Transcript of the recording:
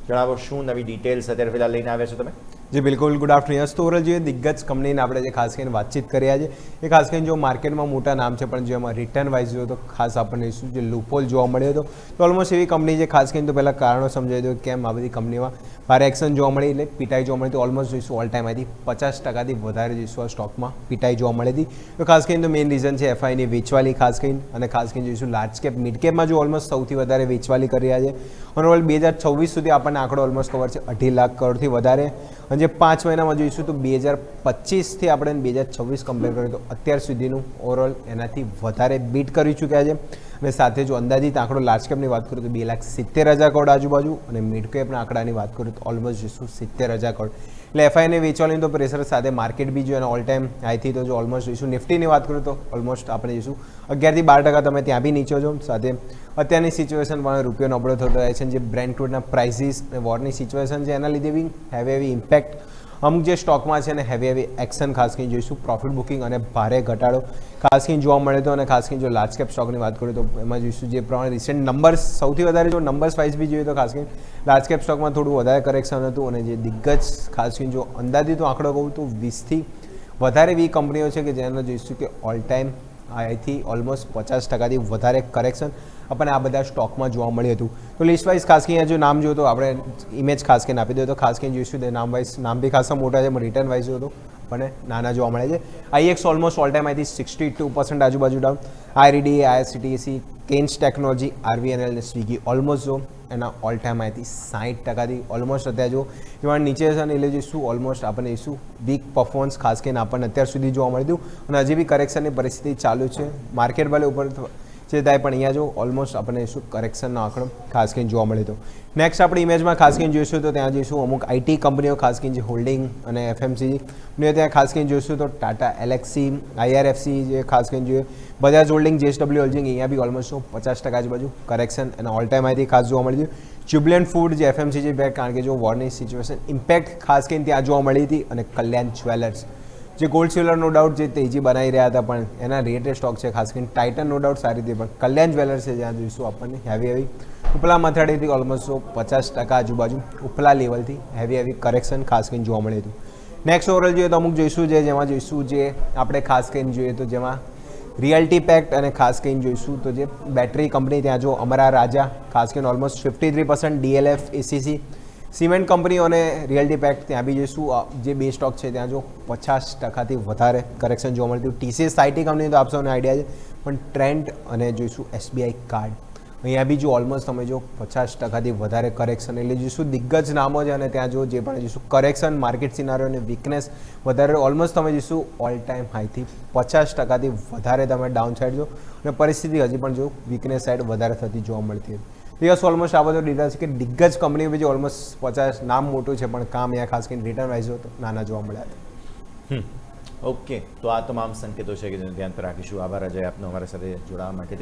જણાવો શું નવી ડિટેલ્સ અત્યારે ફિલહાલ લઈને આવ્યા છો તમે? જી બિલકુલ, ગુડ આફ્ટરનૂન. તો ઓવરઓલ જોઈએ દિગ્ગજ કંપનીને આપણે જે ખાસ કરીને વાતચીત કરી આજે એ ખાસ કરીને જો માર્કેટમાં મોટા નામ છે, પણ જો એમાં રિટર્ન વાઇઝ જોઈએ તો ખાસ આપણને શું જે લૂપહોલ જોવા મળ્યો હતો. તો ઓલમોસ્ટ એવી કંપની જે ખાસ કરીને તો પહેલાં કારણો સમજાવી દો કેમ આ બધી કંપનીમાં ભારે એક્શન જોવા મળી, એટલે પીટાઈ જોવા મળી. તો ઓલમોસ્ટ જોઈશું ઓલ ટાઈમ આથી 50%થી વધારે જોઈશું આ સ્ટોકમાં પીટાઈ જોવા મળી હતી. તો ખાસ કરીને તો મેઇન રીઝન છે એફઆઈની વેચવાલી ખાસ કરીને, અને ખાસ કરીને જોઈશું લાર્જ કેપ મિડ કેપમાં જો ઓલમોસ્ટ સૌથી વધારે વેચવાલી કરી રહ્યા છે. ઓવરઓલ 2026 સુધી આપણને આંકડો ઓલમોસ્ટ ખબર છે 2.5 લાખ કરોડથી વધારે, અને જે 5 મહિનામાં જોઈશું તો 2025થી આપણે 2026 કમ્પેર કરીએ તો અત્યાર સુધીનું ઓવરઓલ એનાથી વધારે બીટ કરી ચૂક્યા છે. અને સાથે જો અંદાજિત આંકડો લાર્જ કેપની વાત કરું તો 2,70,000 કરોડ આજુબાજુ, અને મિડ કેપના આંકડાની વાત કરું તો ઓલમોસ્ટ જોઈશું 70,000 કરોડ. એટલે એફઆઈને વેચવાની તો પ્રેશર સાથે માર્કેટ બી જોઈએ, અને ઓલ ટાઈમ હાઈથી તો જો ઓલમોસ્ટ જોઈશું નિફ્ટીની વાત કરું તો ઓલમોસ્ટ આપણે જોઈશું 11 થી 12% તમે ત્યાં બી નીચે છો. સાથે અત્યારની સિચ્યુએશન પણ રૂપિયો નબળો થતો જાય છે, જે બ્રેન્ટ ક્રૂડના પ્રાઇસીસ અને વોરની સિચ્યુએશન છે એના લીધે બી હેવી ઇમ્પેક્ટ અમુક જે સ્ટોકમાં છે ને હેવી એક્શન ખાસ કરીને જોઈશું, પ્રોફિટ બુકિંગ અને ભારે ઘટાડો ખાસ કરીને જોવા મળે તો. અને ખાસ કરીને જો લાર્જ કેપ સ્ટોકની વાત કરીએ તો એમાં જોઈશું જે પ્રમાણે રિસેન્ટ નંબર્સ સૌથી વધારે જો નંબર્સ વાઇઝ બી જોઈએ તો ખાસ કરીને લાર્જ કેપ સ્ટોકમાં થોડું વધારે કરેક્શન હતું, અને જે દિગ્ગજ ખાસ કરીને જો અંદાજિત આંકડો કહું તો 20થી વધારે એવી કંપનીઓ છે કે જેનો જોઈશું કે ઓલ ટાઈમ અહીંથી ઓલમોસ્ટ 50%થી વધારે કરેક્શન આપણને આ બધા સ્ટોકમાં જોવા મળ્યું હતું. તો લિસ્ટ વાઇઝ ખાસ કરીને જો નામ જોઈએ તો આપણે ઇમેજ ખાસ કરીને આપી દઈએ તો ખાસ કરીને જોઈશું તે નામ વાઇઝ નામ બી ખાસા મોટા છે, રિટર્ન વાઇઝ જોઈએ તો આપણને નાના જોવા મળે છે. આઈએક્સ ઓલમોસ્ટ ઓલ ટાઈમ અહીંથી 62% આજુબાજુ down, IRD, IRCTC, Kaynes technology, RVNL અને સ્વિગી ઓલમોસ્ટ જો એના ઓલ ટાઈમ અહીંથી 60%થી ઓલમોસ્ટ અત્યારે જો એમાં નીચે છે, અને એટલે જોઈશું ઓલમોસ્ટ આપણને જોઈશું વીક પરફોર્મન્સ ખાસ કરીને આપણને અત્યાર સુધી જોવા મળ્યું હતું, અને હજી બી કરેક્શનની પરિસ્થિતિ ચાલુ છે. માર્કેટ ભલે ઉપર જે થાય પણ અહીંયા જો ઓલમોસ્ટ આપણને શું કરેક્શનનો આંકડો ખાસ કરીને જોવા મળે તો. નેક્સ્ટ આપણે ઇમેજમાં ખાસ કરીને જોઈશું તો ત્યાં જોઈશું અમુક આઈટી કંપનીઓ ખાસ કરીને જે હોલ્ડિંગ અને એફએમસીજી ને ત્યાં ખાસ કરીને જોઈશું તો ટાટા એલેક્સી, આઈઆરએફસી જે ખાસ કરીને જોઈએ, બજાજ હોલ્ડિંગ, જેએસડબલ્યુ હોલ્ડિંગ, અહીંયા બી ઓલમોસ્ટ 50% આજુબાજુ કરેક્શન અને ઓલ ટાઈમ અહીંથી ખાસ જોવા મળી હતી. જ્યુબિલન્ટ ફૂડ જે એફએમસીજી બેક, કારણ કે જો વોરની સિચ્યુએશન ઇમ્પેક્ટ ખાસ કરીને ત્યાં જોવા મળી હતી, અને કલ્યાણ જ્વેલર્સ જે ગોલ્ડ સિલ્વર નો ડાઉટ જે તેજી બનાવી રહ્યા હતા પણ એના રિલેટેડ સ્ટોક છે, ખાસ કરીને ટાઇટન નો ડાઉટ સારી રીતે, પણ કલ્યાણ જ્વેલર્સ છે જ્યાં જોઈશું આપણને હેવી ઉપલા મથાળીથી ઓલમોસ્ટ 50% આજુબાજુ ઉપલા લેવલથી હેવી કરેક્શન ખાસ કરીને જોવા મળ્યું હતું. નેક્સ્ટ ઓવરઓલ જોઈએ તો અમુક જોઈશું જેમાં જોઈશું જે આપણે ખાસ કરીને જોઈએ તો જેમાં રિયલ્ટી પેક્ટ, અને ખાસ કરીને જોઈશું તો જે બેટરી કંપની ત્યાં જો અમરા રાજા ખાસ કરીને ઓલમોસ્ટ 53%, ડીએલએફ, એસીસી, સિમેન્ટ કંપનીઓ અને રિયલ્ટી પેક્ટ ત્યાં બી જોઈશું જે બે સ્ટોક છે ત્યાં જો 50%થી વધારે કરેક્શન જોવા મળતું. ટીસીએસ આઈટી કંપની તો આપ સૌને આઈડિયા છે, પણ ટ્રેન્ડ અને જોઈશું એસબીઆઈ કાર્ડ અહીંયા બી જો ઓલમોસ્ટ તમે જો 50%થી વધારે કરેક્શન, એટલે જોઈશું દિગ્ગજ નામો છે, અને ત્યાં જો જે પણ જોઈશું કરેક્શન માર્કેટ સિનારીઓ અને વીકનેસ વધારે ઓલમોસ્ટ તમે જોઈશું ઓલ ટાઈમ હાઈથી 50%થી વધારે તમે ડાઉન સાઈડ જો, અને પરિસ્થિતિ હજી પણ જો વીકનેસ સાઈડ વધારે થતી જોવા મળતી હતી. યસ ઓલમોસ્ટ આ બધો ડિટેલ છે કે દિગ્ગજ કંપનીઓ બી જે ઓલમોસ્ટ 50 નામ મોટું છે, પણ કામ અહીંયા ખાસ કરીને રિટર્ન વાઇઝ તો નાના જોવા મળ્યા હતા. ઓકે, તો આ તમામ સંકેતો છે કે જેને ધ્યાન પર રાખીશું. આભાર અજય આપનો અમારા સાથે જોડાવા માટે.